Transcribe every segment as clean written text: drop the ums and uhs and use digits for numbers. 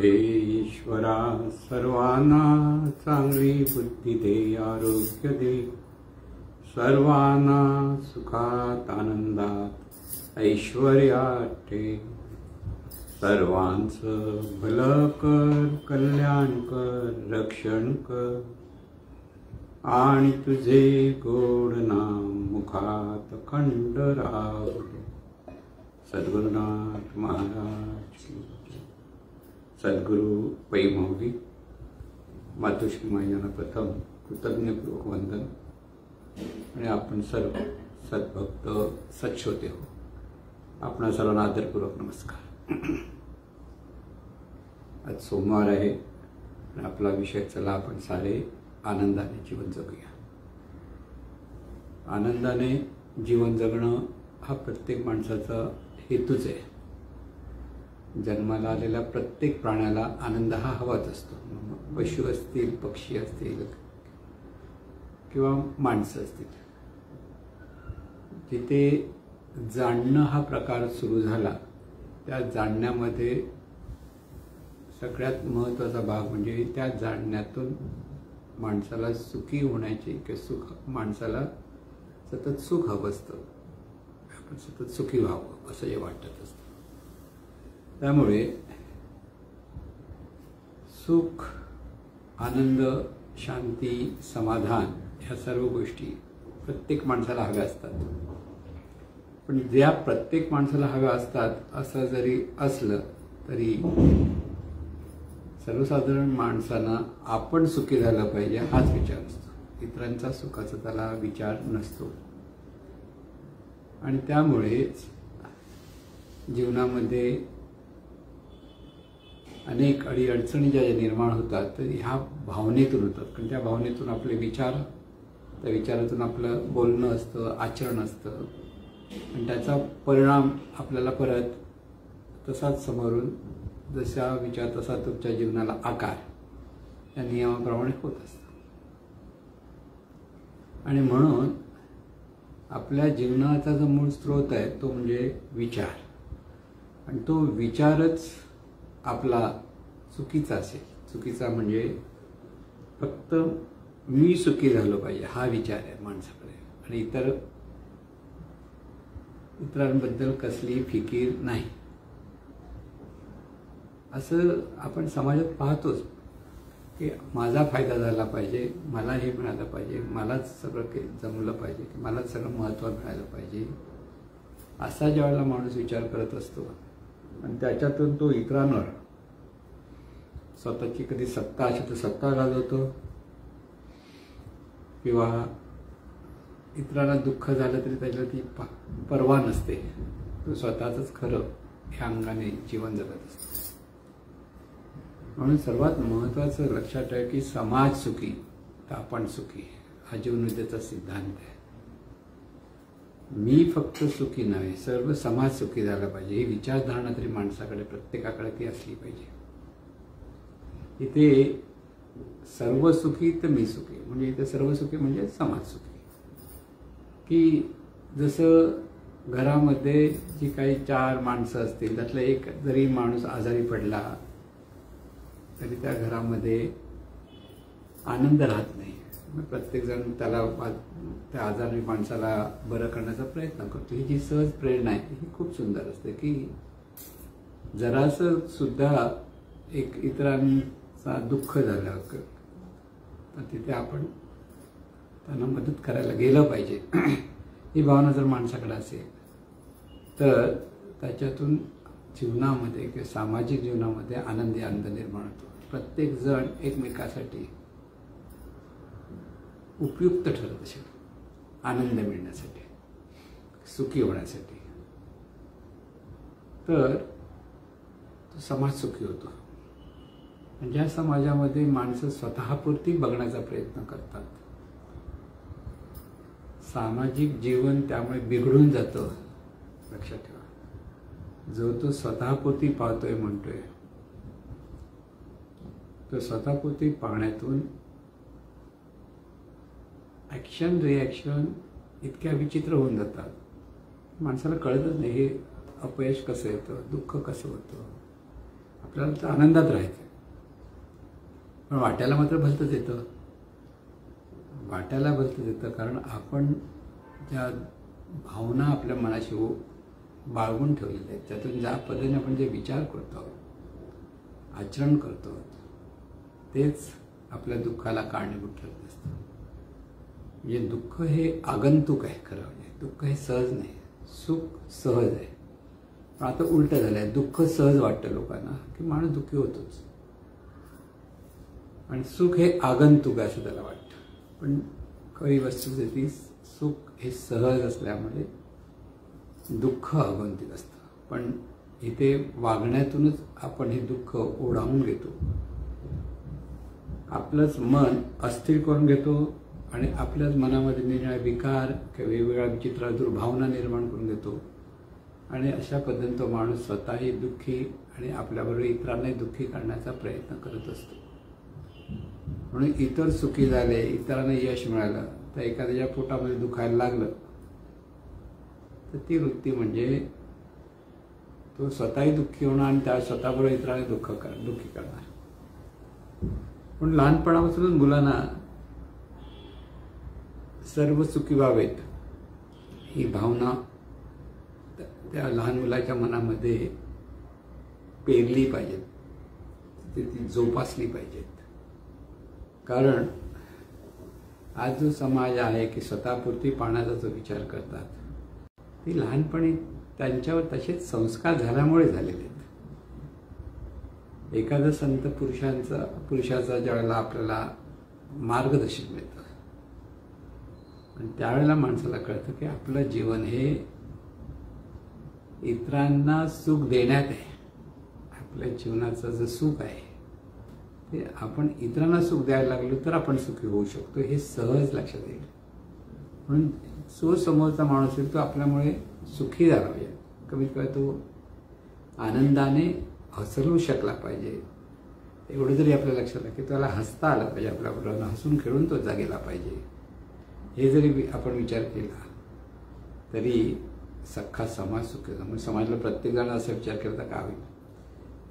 हे ईश्वरा, सर्वांना चांगली बुद्धी दे, आरोग्य दे, सर्वांना सुखात आनंदात ऐश्वर्यात ठेव, सर्वांचं भलं कर, कल्याण कर, रक्षण कर, आणि तुझे गोड नाम मुखात खंड राहू दे. सद्गुरुनाथ महाराज की जय. सद्गुरु वैभवी मातोश्री मायांना प्रथम कृतज्ञपूर्वक वंदन. आणि आपण सर्व सद्भक्त सच्चोते हो, आपणा सर्वांना आदरपूर्वक नमस्कार. आज सोमवार आहे आणि आपला विषय चला आपण सारे आनंदाने जीवन जगूया. आनंदाने जीवन जगणं हा प्रत्येक माणसाचा हेतूच आहे. जन्माला आलेल्या प्रत्येक प्राण्याला आनंद हा हवाच असतो. पशु असतील, पक्षी असतील किंवा माणसं असतील. जिथे जाणणं हा प्रकार सुरू झाला, त्या जाणण्यामध्ये सगळ्यात महत्त्वाचा भाग म्हणजे त्या जाणण्यातून माणसाला सुखी होण्याची किंवा माणसाला सतत सुख हवं असतं. आपण सतत सुखी व्हावं असं हे वाटत असतं. त्यामुळे सुख, आनंद, शांती, समाधान ह्या सर्व गोष्टी प्रत्येक माणसाला हव्या असतात. पण ज्या प्रत्येक माणसाला हव्या असतात असं जरी असलं तरी सर्वसाधारण माणसांना आपण सुखी झालं पाहिजे हाच विचार असतो. इतरांच्या सुखाचा त्याला विचार नसतो. आणि त्यामुळेच जीवनामध्ये अनेक अडीअडचणी ज्या निर्माण होतात तर ह्या भावनेतून होतात. कारण त्या भावनेतून आपले विचार, त्या विचारातून आपलं बोलणं असतं, आचरण असतं आणि त्याचा परिणाम आपल्याला परत तसाच समोरून जसा विचार तसा तुमच्या जीवनाला आकार या नियमाप्रमाणे होत असतं. आणि म्हणून आपल्या जीवनाचा जो मूळ स्रोत आहे तो म्हणजे विचार. आणि तो विचारच आपला चुकीचा असेल. चुकीचा म्हणजे फक्त मी सुखी झालो पाहिजे हा विचार आहे माणसाकडे. आणि इतरांबद्दल कसली फिकीर नाही. असं आपण समाजात पाहतोच की माझा फायदा झाला पाहिजे, मला हे मिळालं पाहिजे, मलाच सगळं जमलं पाहिजे, की मलाच सगळं महत्त्व मिळालं पाहिजे असा ज्यावेळेला माणूस विचार करत असतो आणि त्याच्यातून तो इतरांवर स्वतःची कधी सत्ता अशी तर सत्ता गाजवतो किंवा इतरांना दुःख झालं तरी त्याला ती पर्वा नसते. तो स्वतःच खरं ह्या अंगाने जीवन जगत असतो. म्हणून सर्वात महत्त्वाचं लक्षात ठेवा की समाज सुखी तर आपण सुखी हा जीवनविद्येचा सिद्धांत आहे. मी फक्त सुखी नव्हे, सर्व समाज सुखी झाला पाहिजे ही विचारधारणा तरी माणसाकडे प्रत्येकाकडे ती असली पाहिजे. इथे सर्व सुखी तर मी सुखी म्हणजे इथे सर्व सुखी म्हणजे समाज सुखी. की जसं घरामध्ये जी काही 4 माणसं असतील त्यातला एक जरी माणूस आजारी पडला तरी त्या घरामध्ये आनंद राहत नाही. प्रत्येकजण त्याला त्या आजारी माणसाला बरं करण्याचा प्रयत्न करतो. ही जी सहज प्रेरणा आहे ही खूप सुंदर असते की जरासं सुद्धा एक इतरांचा दुःख झालं तर तिथे आपण त्यांना मदत करायला गेलं पाहिजे ही भावना जर माणसाकडे असेल तर त्याच्यातून जीवनामध्ये किंवा सामाजिक जीवनामध्ये आनंदी आनंद निर्माण होतो. प्रत्येक जण एकमेकासाठी उपयुक्त ठरत असेल आनंद मिळण्यासाठी, सुखी होण्यासाठी, तर तो समाज सुखी होतो. ज्या समाजामध्ये माणसं स्वतःपुरती बघण्याचा प्रयत्न करतात सामाजिक जीवन त्यामुळे बिघडून जातं. लक्षात ठेवा, जो तो स्वतःपुरती पाहतोय म्हणतोय तो स्वतःपुरती पाहण्यातून ॲक्शन रिॲक्शन इतक्या विचित्र होऊन जातात माणसाला कळतच नाही हे अपयश कसं येतं, दुःख कसं होतं, आपल्याला तर आनंदात राहायचं, पण वाट्याला मात्र भलतंच येतं. वाट्याला भलतंच येतं कारण आपण ज्या भावना आपल्या मनाशी बाळगून ठेवलेल्या आहेत, त्यातून ज्या पद्धतीने आपण जे विचार करतो, आचरण करतो, तेच आपल्या दुःखाला कारणीभूत ठरत असतं. म्हणजे दुःख हे आगंतुक आहे खरं म्हणजे. दुःख हे सहज नाही, सुख सहज आहे. पण आता उलट झालं आहे, दुःख सहज वाटतं लोकांना की माणूस दुःखी होतोच, आणि सुख हे आगंतुक आहे असं त्याला वाटतं. पण खरी वस्तुस्थिती सुख हे सहज असल्यामुळे दुःख आगंतुक असतं. पण इथे वागण्यातूनच आपण हे दुःख ओढावून घेतो, आपलंच मन अस्थिर करून घेतो आणि आपल्याच मनामध्ये निर्णय विकार किंवा वेगवेगळ्या विचित्र दुर्भावना निर्माण करून देतो, आणि अशा पद्धतीने तो माणूस स्वतःही दुःखी आणि आपल्याबरोबर इतरांनाही दुःखी करण्याचा प्रयत्न करत असतो. म्हणून इतर सुखी झाले, इतरांना यश मिळालं, तर एखाद्याच्या पोटामध्ये दुखायला लागलं तर ती वृत्ती म्हणजे तो स्वतःही दुःखी होणार आणि त्या स्वतःबरोबर इतरांना दुःखी करणार. पण लहानपणापासूनच मुलांना सर्व सुखी व्हावेत ही भावना त्या लहान मुलाच्या मनामध्ये पेरली पाहिजे, ती जोपासली पाहिजेत. कारण आज जो समाज आहे की स्वतःपुरती पाण्याचा जो विचार करतात, ती लहानपणी त्यांच्यावर तसेच संस्कार झाल्यामुळे झालेले आहेत. एखादं संत पुरुषाचा ज्यावेळेला आपल्याला मार्गदर्शन मिळतं आणि त्यावेळेला माणसाला कळतं की आपलं जीवन हे इतरांना सुख देण्यात आहे. आपल्या जीवनाचं जे सुख आहे ते आपण इतरांना सुख द्यायला लागलो तर आपण सुखी होऊ शकतो, हे सहज लक्षात येईल. म्हणून जो समोरचा माणूस आहे तो आपल्यामुळे सुखी झाला पाहिजे, कमीत कमी तो आनंदाने हसरू शकला पाहिजे. एवढं जरी आपल्या लक्षात आलं की त्याला हसता आलं पाहिजे, आपल्याबरोबर हसून खेळून तो जगेला पाहिजे, हे जरी आपण विचार केला तरी सख्खा समाज सुखी होतो. म्हणजे समाजाला प्रत्येकजण असा विचार करता का होईल,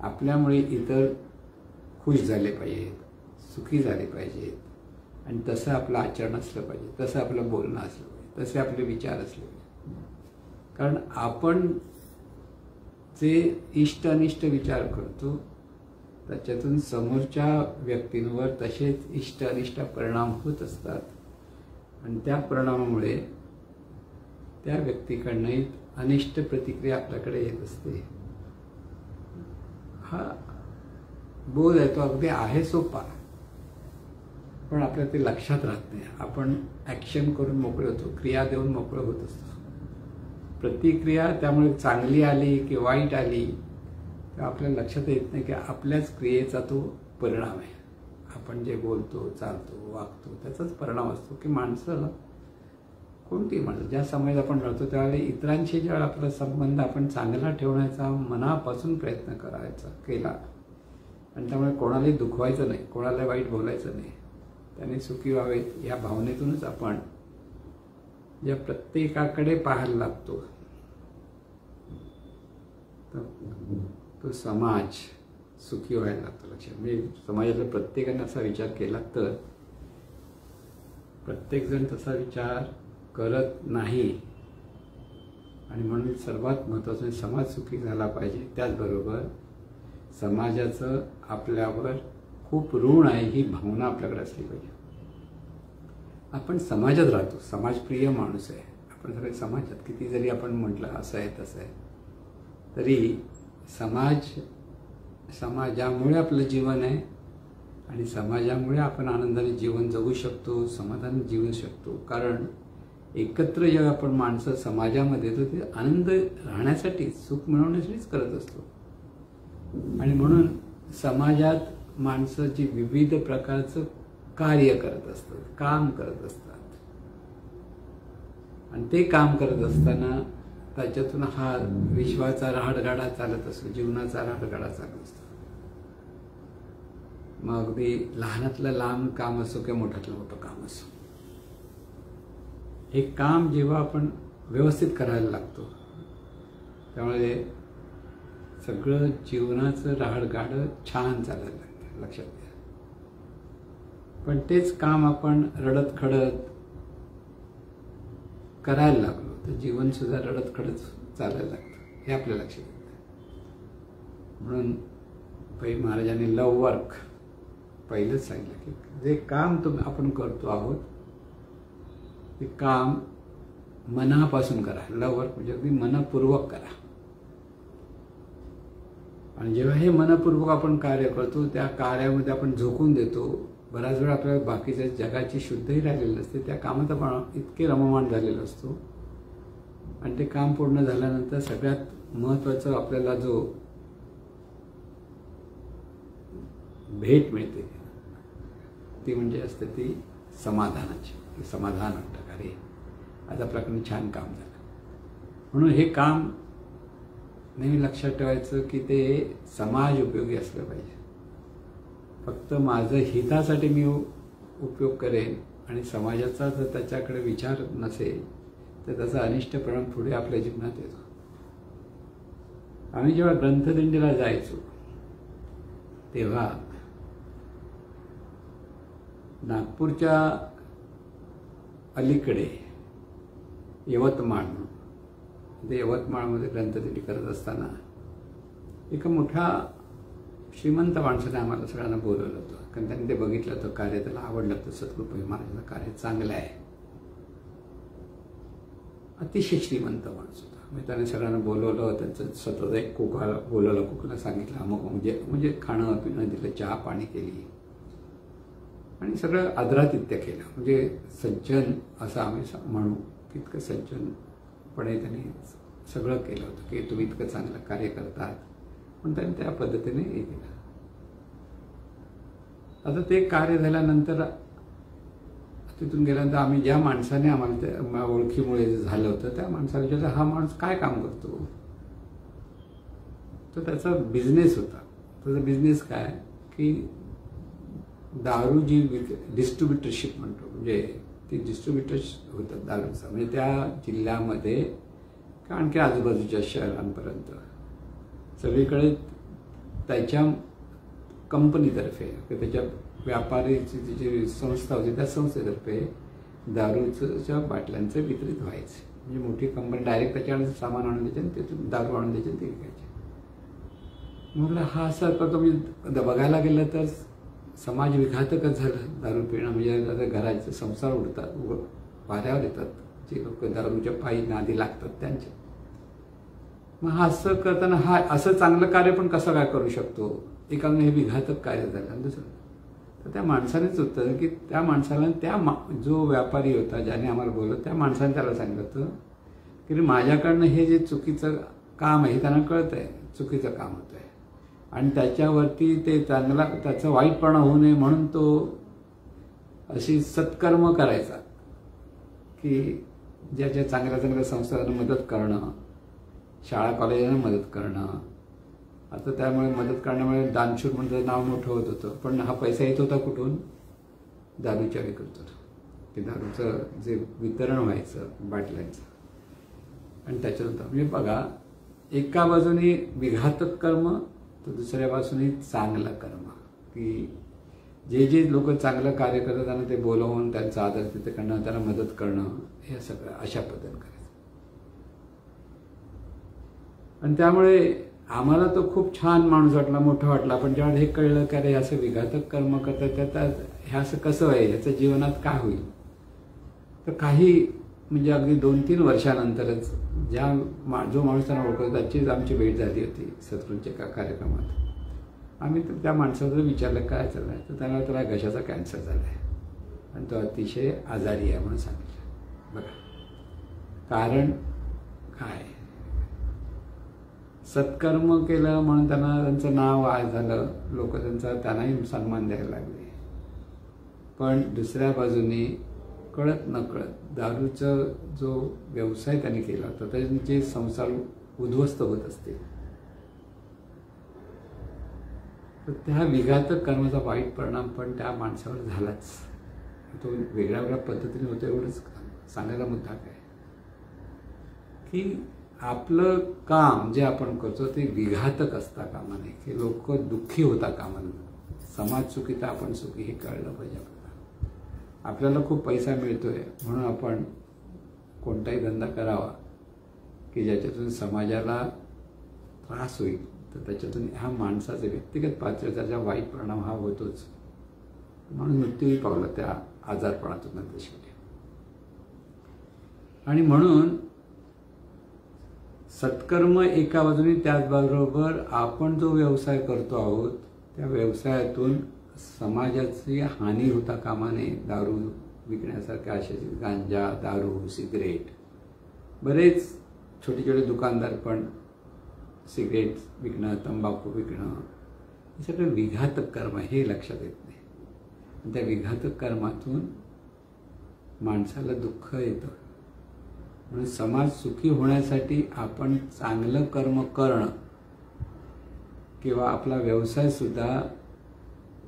आपल्यामुळे इतर खुश झाले पाहिजेत, सुखी झाले पाहिजेत, आणि तसं आपलं आचरण असलं पाहिजे, तसं आपलं बोलणं असलं पाहिजे, तसे आपले विचार असले पाहिजे. कारण आपण जे इष्ट अनिष्ट विचार करतो त्याच्यातून समोरच्या व्यक्तींवर तसेच इष्ट अनिष्ट परिणाम होत असतात, आणि त्या परिणामामुळे त्या व्यक्तीकडनं अनिष्ट प्रतिक्रिया आपल्याकडे येत असते. हा बोध आहे तो अगदी आहे सोपा, पण आपल्याला ते लक्षात राहत नाही. आपण ॲक्शन करून मोकळे होतो, क्रिया देऊन मोकळे होत असतो. प्रतिक्रिया त्यामुळे चांगली आली की वाईट आली तर आपल्याला लक्षात येत नाही की आपल्याच क्रियेचा तो परिणाम आहे. आपण जे बोलतो, चालतो, वागतो त्याचाच परिणाम असतो. की माणसं कोणती माणसं ज्या समाजात आपण राहतो त्यावेळेला इतरांशी ज्यावेळेला आपला संबंध आपण चांगला ठेवण्याचा मनापासून प्रयत्न केला, आणि त्यामुळे कोणालाही दुखवायचं नाही, कोणाला वाईट बोलायचं नाही, त्याने सुखी व्हावेत या भावनेतूनच आपण ज्या प्रत्येकाकडे पाहायला लागतो तो समाज सुखी व्हायला लागतो. लक्षात म्हणजे समाजातल्या प्रत्येकाने असा विचार केला तर प्रत्येकजण तसा विचार करत नाही, आणि म्हणून सर्वात महत्त्वाचं समाज सुखी झाला पाहिजे. त्याचबरोबर समाजाचं आपल्यावर खूप ऋण आहे ही भावना आपल्याकडे असली पाहिजे. आपण समाजात राहतो, समाजप्रिय माणूस आहे, आपण सगळे समाजात किती जरी आपण म्हटलं असं आहे तसं आहे तरी समाजामुळे आपलं जीवन आहे, आणि समाजामुळे आपण आनंदाने जीवन जगू शकतो, समाधानी जीवू शकतो. कारण एकत्र जेव्हा आपण माणसं समाजामध्ये येतो ते आनंद राहण्यासाठी, सुख मिळवण्यासाठीच करत असतो. आणि म्हणून समाजात माणसं जी विविध प्रकारचं कार्य करत असतात, काम करत असतात, आणि ते काम करत असताना त्याच्यातून हा विश्वाचा राहडगाडा चालत असतो, जीवनाचा राहडगाडा चालत असतो. मग अगदी लहानातलं लहान काम असो किंवा मोठ्यातलं मोठं काम असो, हे काम जेव्हा आपण व्यवस्थित करायला लागतो त्यामुळे सगळं जीवनाचं राहाडगाडं छान चालायला लागतं, लक्षात घ्या. पण तेच काम आपण रडत खडत करायला लागलो तर जीवन सुद्धा रडत खडत चालायला लागतं, हे आपल्या लक्षात येतं. म्हणून महाराजांनी लव वर्क पहिलंच सांगितलं की जे काम आपण करतो आहोत ते काम मनापासून करा. लव वर्क म्हणजे अगदी मनपूर्वक करा. आणि जेव्हा हे मनपूर्वक आपण कार्य करतो त्या कार्यामध्ये आपण झोकून देतो. बराच वेळ आपल्याला बाकीच्या जगाची शुद्धही राहिलेली नसते, त्या कामात आपण इतके रममाण झालेलो असतो. आणि ते काम पूर्ण झाल्यानंतर सगळ्यात महत्त्वाचं आपल्याला जो भेट मिळते ती म्हणजे असते ती समाधानाची. समाधान वाटतं का रे आज आपल्याकडून छान काम झालं. म्हणून हे काम नेहमी लक्षात ठेवायचं की ते समाज उपयोगी असलं पाहिजे. फक्त माझं हितासाठी मी उपयोग करेन आणि समाजाचा जर त्याच्याकडे विचार नसेल तर त्याचा अनिष्ट परिणाम पुढे आपल्या जीवनात येतो. आम्ही जेव्हा ग्रंथदिंडीला जायचो तेव्हा नागपूरच्या अलीकडे यवतमाळ, ते यवतमाळमध्ये ग्रंथदिंडी करत असताना एका मोठ्या श्रीमंत माणसाने आम्हाला सगळ्यांना बोलवलं होतं. कारण त्यांनी ते बघितलं होतं कार्य, त्याला आवडलं होतं. सद्गुरू महाराजांचं कार्य चांगलं आहे. अतिशय श्रीमंत माणूस होता. मी त्याने सगळ्यांना बोलवलं. त्यांचं स्वतः एक कोकाला बोलवलं, कोकाला सांगितलं अमुक म्हणजे खाणं पिणं दिलं, चहा पाणी केली आणि सगळं आदरातिथ्य केलं. म्हणजे सज्जन असं आम्ही म्हणू, इतकं सज्जनपणे त्यांनी सगळं केलं होतं की तुम्ही इतकं चांगलं कार्य करतात. पण त्यांनी त्या पद्धतीने हे केलं. आता ते कार्य झाल्यानंतर तिथून गेल्यानंतर आम्ही ज्या माणसाने आम्हाला त्या ओळखीमुळे झालं होतं त्या माणसाला विचारलं हा माणूस काय काम करतो. तर त्याचा बिझनेस होता. त्याचा बिझनेस काय की दारू जी डिस्ट्रीब्युटरशिप म्हणतो, म्हणजे ती डिस्ट्रीब्युटर्स होतात दारूचा. म्हणजे त्या जिल्ह्यामध्ये का आणखी आजूबाजूच्या शहरांपर्यंत सगळीकडे त्याच्या कंपनीतर्फे त्याच्या व्यापारीची जी संस्था होती त्या संस्थेतर्फे दारूच्या बाटल्यांचं वितरित व्हायचे. म्हणजे मोठी कंपनी डायरेक्ट त्याच्याकडे सामान आणून द्यायचे आणि त्यातून दारू आणून द्यायचे आणि ते विकायचे. म्हटलं हा असं करतो. म्हणजे बघायला गेलं तर समाज विघातकच झालं. दारू पिणं म्हणजे घराचे संसार उडतात, वाऱ्यावर येतात. जे लोक दारूच्या पायी नादी लागतात त्यांचे. मग हा असं करताना हा असं चांगलं कार्य पण कसं काय करू शकतो. एकाने हे विघातक कार्य झालं. आणि दुसरं तर त्या माणसानेच उत्तर की त्या माणसाला त्या जो व्यापारी होता ज्याने आम्हाला बोलवलं त्या माणसाने त्याला सांगितलं होतं की माझ्याकडनं हे जे चुकीचं काम आहे त्यांना कळत आहे चुकीचं काम होतं आहे आणि त्याच्यावरती ते चांगला त्याचा वाईट परिणाम होऊ नये म्हणून तो अशी सत्कर्म करायचा की ज्याच्या चांगल्या चांगल्या संस्थांना मदत करणं, शाळा कॉलेजांना मदत करणं. आता त्यामुळे मदत करण्यामुळे दानशूर म्हणून नाव मोठं होत होतं. पण हा पैसा येत होता कुठून? दारूच्या विक्रीतून. की दारूचं जे वितरण व्हायचं बाटल्यांचं आणि त्याच्यानंतर म्हणजे बघा एका बाजूने विघातक कर्म तर दुसऱ्या बाजूने चांगलं कर्म. की जे जे लोक चांगलं कार्य करतात त्यांना ते बोलवून त्यांचा आदर तिथे करणं, त्यांना मदत करणं, हे सगळं अशा पद्धतीने करायचं. आणि त्यामुळे आम्हाला तो खूप छान माणूस वाटला, मोठा वाटला. पण जेव्हा हे कळलं की अरे असं विघातक कर्म करतात त्यात हे असं कसं आहे, ह्याचं जीवनात काय होईल. तर काही म्हणजे अगदी 2-3 वर्षानंतरच जो माणूस त्यांना ओळखतो त्याचीच आमची भेट झाली होती सद्गुरूंच्या एका कार्यक्रमात. आम्ही त्या माणसाचं विचारलं काय चाललं आहे. तर त्याला घशाचा कॅन्सर झाला आहे आणि तो अतिशय आजारी आहे म्हणून सांगितलं. बघा कारण काय, सत्कर्म केलं म्हणून त्यांचं नाव झालं, लोक त्यांनाही सन्मान द्यायला लागले. पण दुसऱ्या बाजूने कळत नकळत दारूचा जो व्यवसाय त्यांनी केला होता त्यांचे संसार उद्ध्वस्त होत असते. तर त्या विघातक कर्माचा वाईट परिणाम पण त्या माणसावर झालाच. तो वेगळ्या वेगळ्या पद्धतीने होतो. एवढंच सांगायला मुद्दा काय की आपलं काम जे आपण करतो ते विघातक असता कामा नये, की लोक दुःखी होता कामा नये. समाज सुखी तर आपण सुखी, हे कळलं पाहिजे आपल्याला. आपल्याला खूप पैसा मिळतोय म्हणून आपण कोणताही धंदा करावा की ज्याच्यातून समाजाला त्रास होईल, तर त्याच्यातून ह्या माणसाचे व्यक्तिगत पात्रतेचा वाईट परिणाम हा होतोच. म्हणून मृत्यूही पावला त्या आजारपणातून नंतर शेवटी. आणि म्हणून सत्कर्म एका बाजूने, त्याचबरोबर आपण जो व्यवसाय करतो आहोत त्या व्यवसायातून समाजाची हानी होता कामा नये. दारू विकण्यासारख्या अशा गांजा, दारू, सिगरेट, बरेच छोटे छोटे दुकानदार पण सिगरेट विकणं, तंबाखू विकणं, हे सगळं विघातक कर्म, हे लक्षात येत नाही. आणि त्या विघातक कर्मातून माणसाला दुःख येतं. म्हणून समाज सुखी होण्यासाठी आपण चांगलं कर्म करणं किंवा आपला व्यवसाय सुद्धा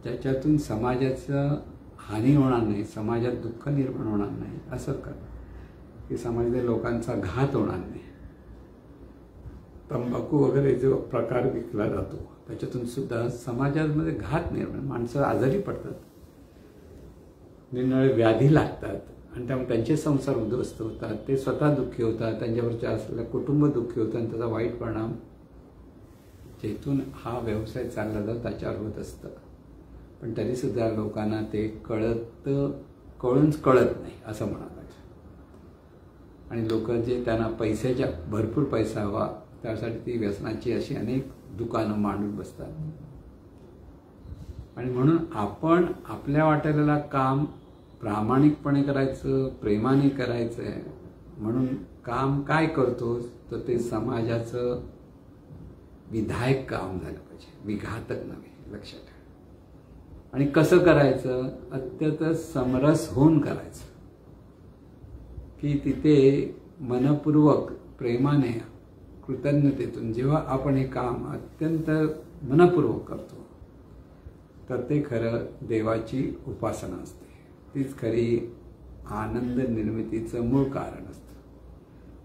ज्याच्यातून समाजाचं हानी होणार नाही, समाजात दुःख निर्माण होणार नाही असं करणं, की समाजातील लोकांचा घात होणार नाही. तंबाखू वगैरे जो प्रकार विकला जातो त्याच्यातून सुद्धा समाजामध्ये घात निर्माण, माणसं आजारी पडतात, निरनिराळे व्याधी लागतात आणि त्यामुळे त्यांचे संसार उद्ध्वस्त होतात, ते स्वतः दुःखी होतात, त्यांच्यावरच्या असलेलं कुटुंब दुःखी होतं आणि त्याचा वाईट परिणाम जेथून हा व्यवसाय चालला जातो त्याच्यावर होत असतं. पण तरीसुद्धा लोकांना ते कळत नाही असं म्हणावं लागेल. आणि लोक जे त्यांना पैशाच्या भरपूर पैसा हवा त्यासाठी ती व्यसनाची अशी अनेक दुकानं मांडून बसतात. आणि म्हणून आपण आपल्या वाटेला काम प्रामाणिकपणे करायचं, प्रेमाने करायचं आहे. म्हणून काम काय करतो तर ते समाजाचं विधायक काम झालं पाहिजे, विघातक नव्हे, लक्षात ठेवा. आणि कसं करायचं, अत्यंत समरस होऊन करायचं, की तिथे मनपूर्वक प्रेमाने कृतज्ञतेतून जेव्हा आपण हे काम अत्यंत मनपूर्वक करतो तर ते खरं देवाची उपासना असते. तीच खरी आनंद निर्मितीचं मूळ कारण असतं.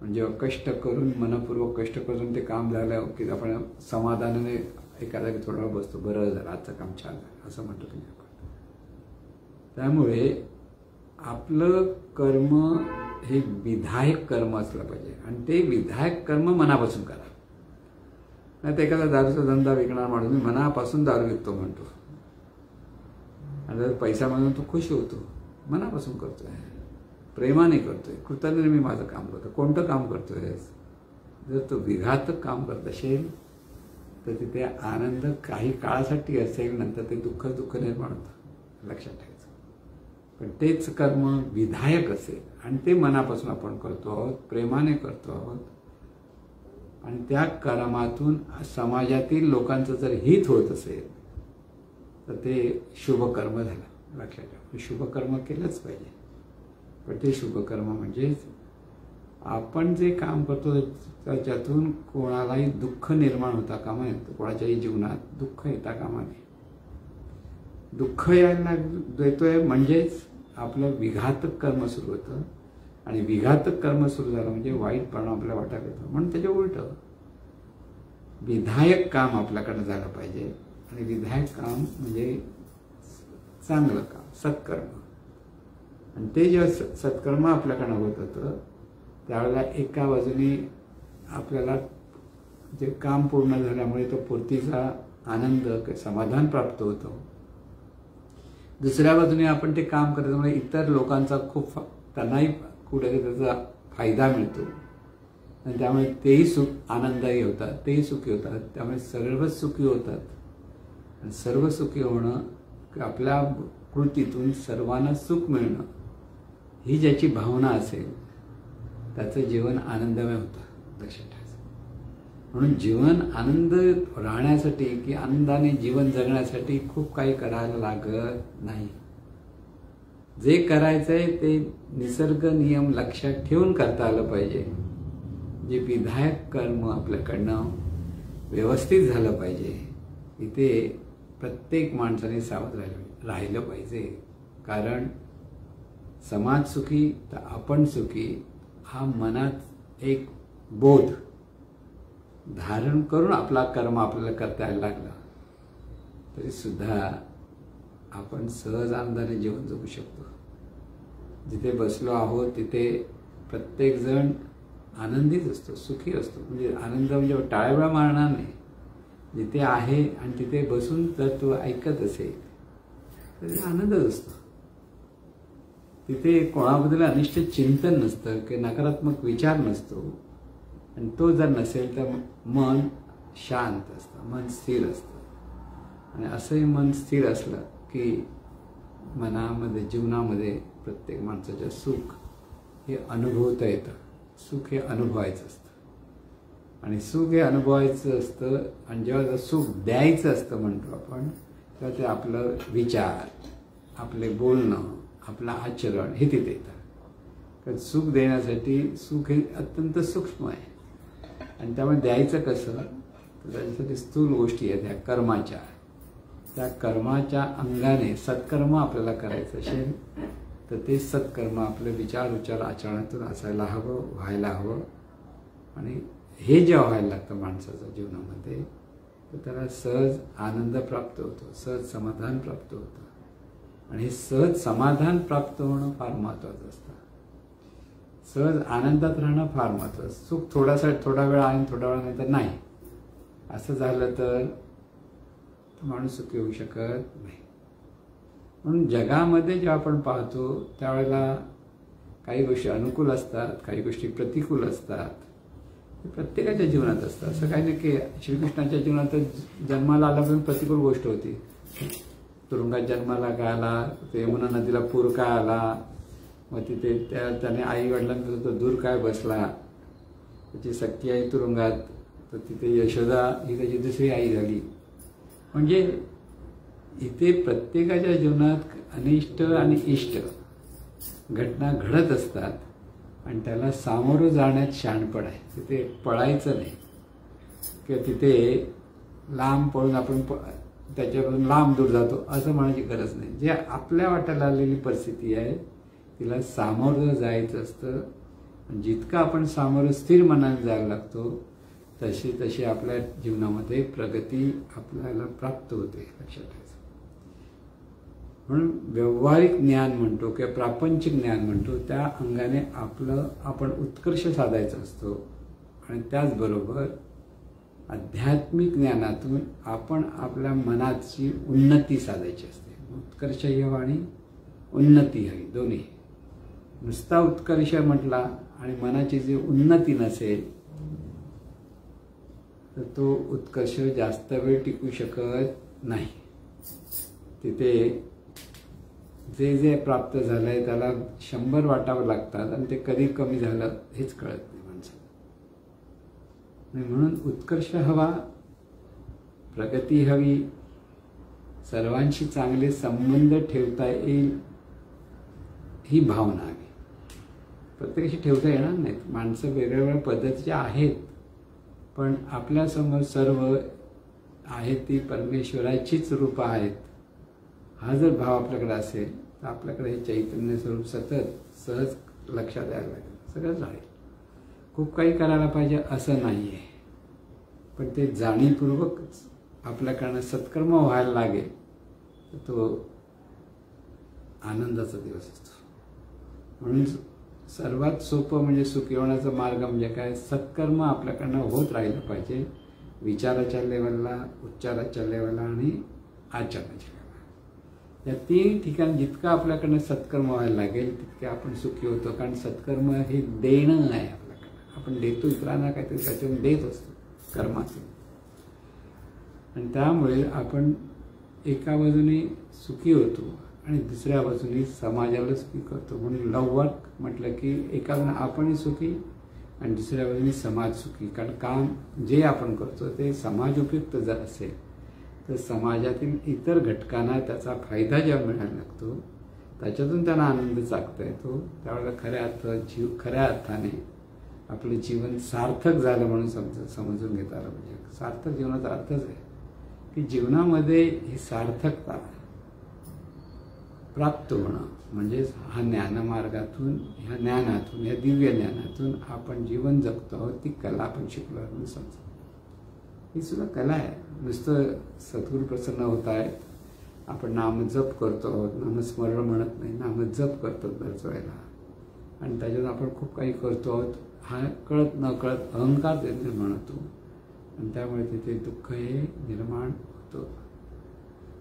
म्हणजे कष्ट करून, मनपूर्वक कष्ट करून ते काम झालं की आपण समाधानाने एका जागी थोडा वेळ बसतो, बरं झालं, आजचं काम छान झालं असं म्हणतो तुम्ही आपण. त्यामुळे आपलं कर्म हे विधायक कर्म असलं पाहिजे आणि ते विधायक कर्म मनापासून करा. नाही तर एखादा दारूचा धंदा विकणार माणूस मी मनापासून दारू विकतो म्हणतो आणि जर पैसा म्हणून तो खुश होतो, मनापासून करतोय, प्रेमाने करतोय, कृतज्ञतेने मी माझं काम करतो. कोणतं काम करतोय? जर तो विघातक काम करत असेल तर तिथे आनंद काही काळासाठी असेल, नंतर ते दुःख निर्माण होतं, लक्षात ठेवायचं. पण तेच कर्म विधायक असेल आणि ते मनापासून आपण करतो आहोत, प्रेमाने करतो आहोत आणि त्या कर्मातून समाजातील लोकांचं जर हित होत असेल तर ते शुभकर्म झालं, लक्षात ठेवा. शुभकर्म केलंच पाहिजे. पण ते शुभकर्म म्हणजेच आपण जे काम करतो त्याच्यातून कोणालाही दुःख निर्माण होता कामा नये, कोणाच्याही जीवनात दुःख येता कामा नये. दुःख यायला देतोय म्हणजेच आपलं विघातक कर्म सुरू होतं आणि विघातक कर्म सुरू झालं म्हणजे वाईट परिणाम आपल्या वाटायला येतो. म्हणून त्याच्या उलट विधायक काम आपल्याकडे झालं पाहिजे. आणि विधायक काम म्हणजे चांगलं काम, सत्कर्म. आणि ते जेव्हा सत्कर्म आपल्याकडनं होत होतं त्यावेळेला एका बाजूने आपल्याला जे काम पूर्ण झाल्यामुळे तो पूर्तीचा आनंद, समाधान प्राप्त होतं. दुसऱ्या बाजूने आपण ते काम करण्यामुळे इतर लोकांचा खूप, त्यांनाही कुठेतरी त्याचा फायदा मिळतो आणि त्यामुळे तेही सुख आनंदही होतात, तेही सुखी होतात. त्यामुळे सर्वच सुखी होतात. आणि सर्व सुखी होणं, आपल्या कृतीतून सर्वांना सुख मिळणं, ही ज्याची भावना असेल त्याचं जीवन आनंदमय होतं, लक्षात ठेवायचं. म्हणून जीवन आनंद राहण्यासाठी की आनंदाने जीवन जगण्यासाठी खूप काही करायला लागत नाही. जे करायचंय ते निसर्ग नियम लक्षात ठेवून करता आलं पाहिजे. जे विधायक कर्म आपल्याकडनं व्यवस्थित झालं पाहिजे. इथे प्रत्येक माणसाने सावध राहिलं पाहिजे. कारण समाज सुखी तर आपण सुखी हा मनात एक बोध धारण करून आपला कर्म आपल्याला करता यायला लागला तरी सुद्धा आपण सहज आनंदाने जीवन जगू शकतो. जिथे बसलो आहोत तिथे प्रत्येकजण आनंदीच असतो, सुखी असतो. म्हणजे आनंद म्हणजे टाळ्यावेळा मारणार नाही. जिथे आहे आणि तिथे बसून जर तो ऐकत असेल तरी आनंदच असतो. तिथे कोणाबद्दल अनिष्ट चिंतन नसतं की नकारात्मक विचार नसतो. आणि तो जर नसेल तर मन शांत असतं, मन स्थिर असतं. आणि असंही मन स्थिर असलं की मनामध्ये जीवनामध्ये प्रत्येक माणसाच्या सुख हे अनुभवता येतं. सुख हे अनुभवायचं असतं आणि सुख हे अनुभवायचं असतं. आणि जेव्हा सुख द्यायचं असतं म्हणतो आपण तेव्हा ते आपलं विचार, आपले बोलणं, आपलं आचरण हे तिथे येतं. कारण सुख देण्यासाठी सुख हे अत्यंत सूक्ष्म आहे. आणि त्यामुळे द्यायचं कसं तर त्याच्यासाठी स्थूल गोष्टी आहेत ह्या कर्माच्या. त्या कर्माच्या अंगाने सत्कर्म आपल्याला करायचं असेल तर ते सत्कर्म आपले विचार उच्चार आचरणातून असायला हवं, व्हायला हवं. आणि हे जेव्हा व्हायला लागतं माणसाच्या जीवनामध्ये तर त्याला सहज आनंद प्राप्त होतो, सहज समाधान प्राप्त होतं. आणि हे सहज समाधान प्राप्त होणं फार महत्त्वाचं असतं. सहज आनंदात राहणं फार महत्त्वाचं. सुख थोडा वेळ आणि थोड्या वेळानंतर नाही असं झालं तर माणूस सुखी होऊ शकत नाही. म्हणून जगामध्ये जेव्हा आपण पाहतो त्यावेळेला काही गोष्टी अनुकूल असतात, काही गोष्टी प्रतिकूल असतात. प्रत्येकाच्या जीवनात असतं. असं काही नाही की श्रीकृष्णाच्या जीवनात जन्माला आला पण प्रतिकूल गोष्ट होती. तुरुंगात जन्माला काय आला, ते यमुना नदीला पूर काय आला, मग तिथे त्याने आई वडिलांचा तो दूर काय बसला, त्याची सख्खी आई तुरुंगात, तर तिथे यशोदा ही त्याची दुसरी आई झाली. म्हणजे इथे प्रत्येकाच्या जीवनात अनिष्ट आणि इष्ट घटना घडत असतात आणि त्याला सामोरं जाण्यात शहाणपण आहे. तिथे पळायचं नाही किंवा तिथे लांब पळून आपण त्याच्यापासून लांब दूर जातो असं म्हणायची गरज नाही. जे आपल्या वाट्याला आलेली परिस्थिती आहे तिला सामोरं जायचं असतं. जितकं आपण सामोरं स्थिर मनाने जायला लागतो तशी तशी आपल्या जीवनामध्ये प्रगती आपल्याला प्राप्त होते. लक्षात ठेवायचं. म्हणून व्यावहारिक ज्ञान म्हणतो किंवा प्रापंचिक ज्ञान म्हणतो त्या अंगाने आपण उत्कर्ष साधायचा असतो. आणि त्याचबरोबर आध्यात्मिक ज्ञानातून आपण आपल्या मनाची उन्नती साधायची असते. उत्कर्षही हवा आणि उन्नती हवी, दोन्ही. नुसता उत्कर्ष म्हटला आणि मनाची जी उन्नती नसेल तर तो उत्कर्ष जास्त वेळ टिकू शकत नाही. तिथे जे जे प्राप्त झालंय त्याला 100 वाटावं लागतात आणि ते कधी कमी झालं हेच कळत नाही माणसाला. म्हणून उत्कर्ष हवा, प्रगती हवी, सर्वांशी चांगले संबंध ठेवता येईल ही भावना हवी. प्रत्येकाशी ठेवता येणार नाहीत. माणसं वेगळ्या वेगळ्या पद्धतीचे आहेत पण आपल्यासमोर सर्व आहेत ती परमेश्वराचीच रूपं आहेत. हा जर भाव आपल्याकडे असेल तर आपल्याकडे हे चैतन्य स्वरूप सतत सहज लक्षात यायला लागेल. सगळंच आहे. खूप काही करायला पाहिजे असं नाही आहे पण ते जाणीवपूर्वक आपल्याकडनं सत्कर्म व्हायला लागेल तर तो आनंदाचा दिवस असतो. म्हणून सर्वात सोपं म्हणजे सुखी होण्याचा मार्ग म्हणजे काय, सत्कर्म आपल्याकडनं होत राहिलं पाहिजे. विचाराच्या लेवलला, उच्चाराच्या लेवलला आणि आचरणाच्या लेवलला. या 3 ठिकाणी जितकं आपल्याकडनं सत्कर्म व्हायला लागेल तितके आपण सुखी होतो. कारण सत्कर्म हे देणं आहे आपल्याकडनं. आपण देतो इतरांना काहीतरी त्याच्यातून देत असतो कर्मातून. आणि त्यामुळे आपण एका बाजूने सुखी होतो आणि दुसऱ्या बाजूने समाजाला सुखी करतो. म्हणून लव वर्क म्हटलं की एका बाजूने आपणही सुखी आणि दुसऱ्या बाजूने समाज सुखी. कारण काम जे आपण करतो ते समाज उपयुक्त जर असेल तर समाजातील इतर घटकांना त्याचा फायदा जेव्हा मिळायला लागतो त्याच्यातून त्यांना आनंद चाकता येतो त्यावेळेला खऱ्या अर्थाने आपलं जीवन सार्थक झालं म्हणून समजून घेता आलं पाहिजे. सार्थक जीवनाचा अर्थच आहे की जीवनामध्ये ही सार्थकता प्राप्त होणं म्हणजे हा ज्ञानमार्गातून, ह्या ज्ञानातून, ह्या दिव्य ज्ञानातून आपण जीवन जगतो आहोत ती कला आपण शिकलो म्हणून समजा. ही सुद्धा कला आहे. नुसतं सद्गुरू प्रसन्न होत आहेत, आपण नामजप करतो आहोत, नामस्मरण म्हणत नाही, नामजप करतो बऱ्याच वेळेला, आणि त्याच्यात आपण खूप काही करतो आहोत. हा कळत न कळत अहंकार निर्माण होतो आणि त्यामुळे तिथे दुःख हे निर्माण होतं.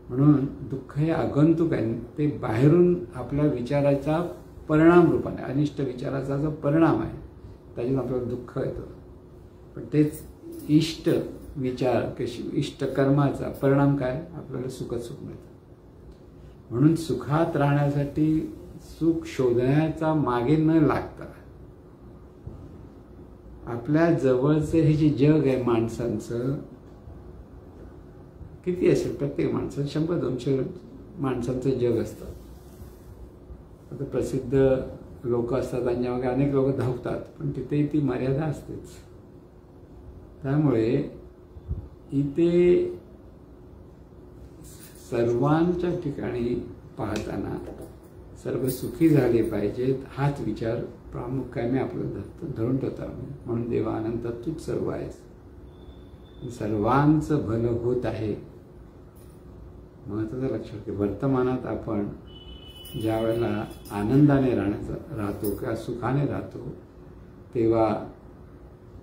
म्हणून दुःख हे आगंतुक आहे, ते बाहेरून आपल्या विचाराचा परिणाम रूपाने, अनिष्ट विचाराचा जो परिणाम आहे त्याच्यात आपल्याला दुःख येतं. पण तेच इष्ट विचार इष्ट कर्माचा परिणाम काय, आपल्याला सुखच सुख मिळतं. म्हणून सुखात राहण्यासाठी सुख शोधण्याचा मागे न लागता आपल्या जवळचं हे जे जग आहे माणसांचं, किती असेल, प्रत्येक माणसाचं 100-200 माणसांचं जग असतं. आता प्रसिद्ध लोक असतात, त्यांच्या मागे अनेक लोक धावतात, पण तिथेही ती मर्यादा असतेच. त्यामुळे इथे सर्वांच्या ठिकाणी पाहताना सर्व सुखी झाले पाहिजेत, हाच विचार प्रामुख्याने आपलं धरून ठेवता. म्हणून देवा अनंत तूच सर्व आहेस, सर्वांचं भलं होत आहे. महत्त्वाचं लक्षात की वर्तमानात आपण ज्या वेळेला आनंदाने राहतो किंवा सुखाने राहतो, तेव्हा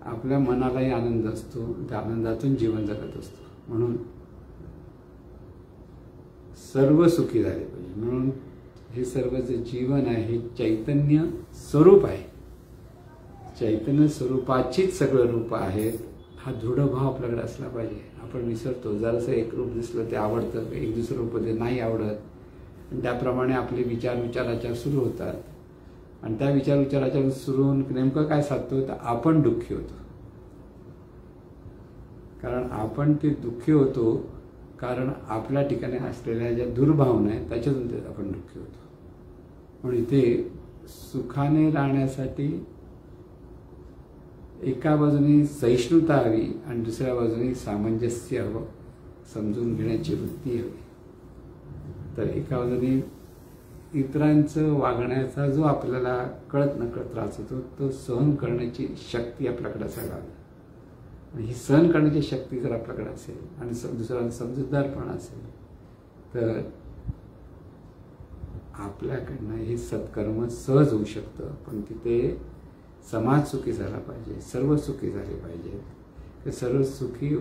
आपल्या मनालाही आनंद असतो, त्या आनंदातून जीवन जगत असतो. म्हणून सर्व सुखी झाले पाहिजे. म्हणून हे सर्व जे जीवन आहे हे चैतन्य स्वरूप आहे, चैतन्य स्वरूपाचीच सगळं रूप आहेत, हा दृढ भाव आपल्याकडे असला पाहिजे. आपण विसरतो, जरासं एक रूप दिसलं ते आवडतं, एक दुसरं रूप ते नाही आवडत, आणि त्याप्रमाणे आपले विचाराच्या सुरू होतात, आणि त्या विचाराच्या सुरू होऊन नेमकं काय साधतो, तर आपण दुःखी होतो. कारण आपण ते दुःखी होतो कारण आपल्या ठिकाणी असलेल्या ज्या दुर्भावना आहेत त्याच्यातून ते आपण दुःखी होतो. म्हणून इथे सुखाने राहण्यासाठी एका बाजूने सहिष्णुता हवी आणि दुसऱ्या बाजूने सामंजस्य हवं, समजून घेण्याची वृत्ती हवी. तर एका बाजूने इतरांचं वागण्याचा जो आपल्याला कळत नकळत त्रास होतो तो सहन करण्याची शक्ती आपल्याकडे असायला हवी. आणि ही सहन करण्याची शक्ती जर आपल्याकडे असेल आणि दुसऱ्यांचा समजूतदारपणा असेल तर आपल्याकडनं हे सत्कर्म सहज होऊ शकतं. पण तिथे समाज सुखी झाला पाहिजे, सर्व सुखी झाले पाहिजेत, ते सर्व सुखी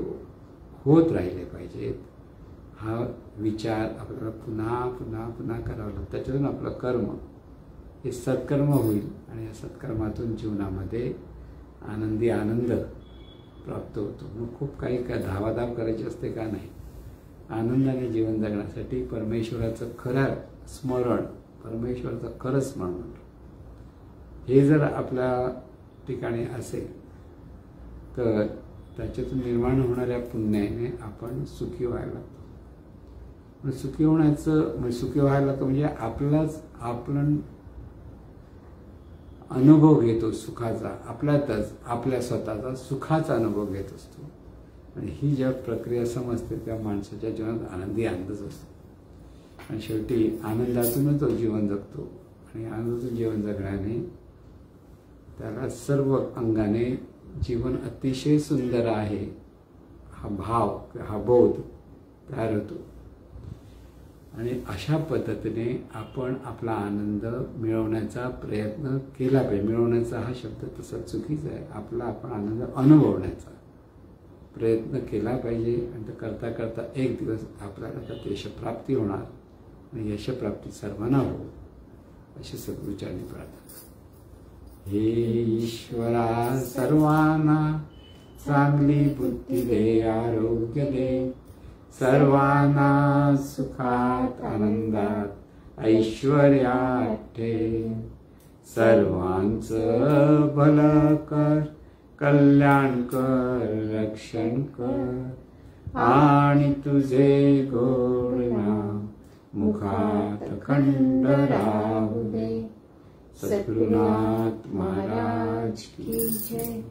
होत राहिले पाहिजेत, हा विचार आपल्याला पुन्हा पुन्हा पुन्हा करावा लागतो. त्याच्यातून आपलं कर्म हे सत्कर्म होईल आणि या सत्कर्मातून जीवनामध्ये आनंदी आनंद प्राप्त होतो. मग खूप काही धावाधाव करायची असते का नाही. आनंदाने जीवन जगण्यासाठी परमेश्वराचं खरं स्मरण, परमेश्वराचं खरं स्मरण हे जर आपल्या ठिकाणी असेल तर त्याच्यातून निर्माण होणाऱ्या पुण्याने आपण सुखी व्हायला लागतो. सुखी होण्याचं म्हणजे सुखी व्हायला लागतं म्हणजे आपण अनुभव घेतो सुखाचा, आपल्यातच आपल्या स्वतःचा सुखाचा अनुभव घेत असतो. आणि ही ज्या प्रक्रिया समजते त्या माणसाच्या जीवनात आनंदी आनंदच असतो. आणि शेवटी आनंदातूनच तो जीवन जगतो आणि आनंदातून जीवन जगण्याने त्याला सर्व अंगाने जीवन अतिशय सुंदर आहे हा भाव, हा बोध तयार होतो. आणि अशा पद्धतीने आपण आपला आनंद मिळवण्याचा प्रयत्न केला पाहिजे. मिळवण्याचा हा शब्द तसा चुकीचा आहे. आपण आनंद अनुभवण्याचा प्रयत्न केला पाहिजे. आणि ते करता करता एक दिवस आपल्याला त्यात यशप्राप्ती होणार आणि यशप्राप्ती सर्वांना हो अशी सद्गुरूंनी प्रार्थना. हे ईश्वरा सर्वांना चांगली बुद्धी दे, आरोग्य दे, सर्वांना सुखात आनंदात ऐश्वर्यात ठेव, सर्वांचं भलं कर, कल्याण कर, रक्षण कर, आणि तुझे गोड नाम मुखात खंड राहू दे. सद्गुरुनाथ महाराज की जय.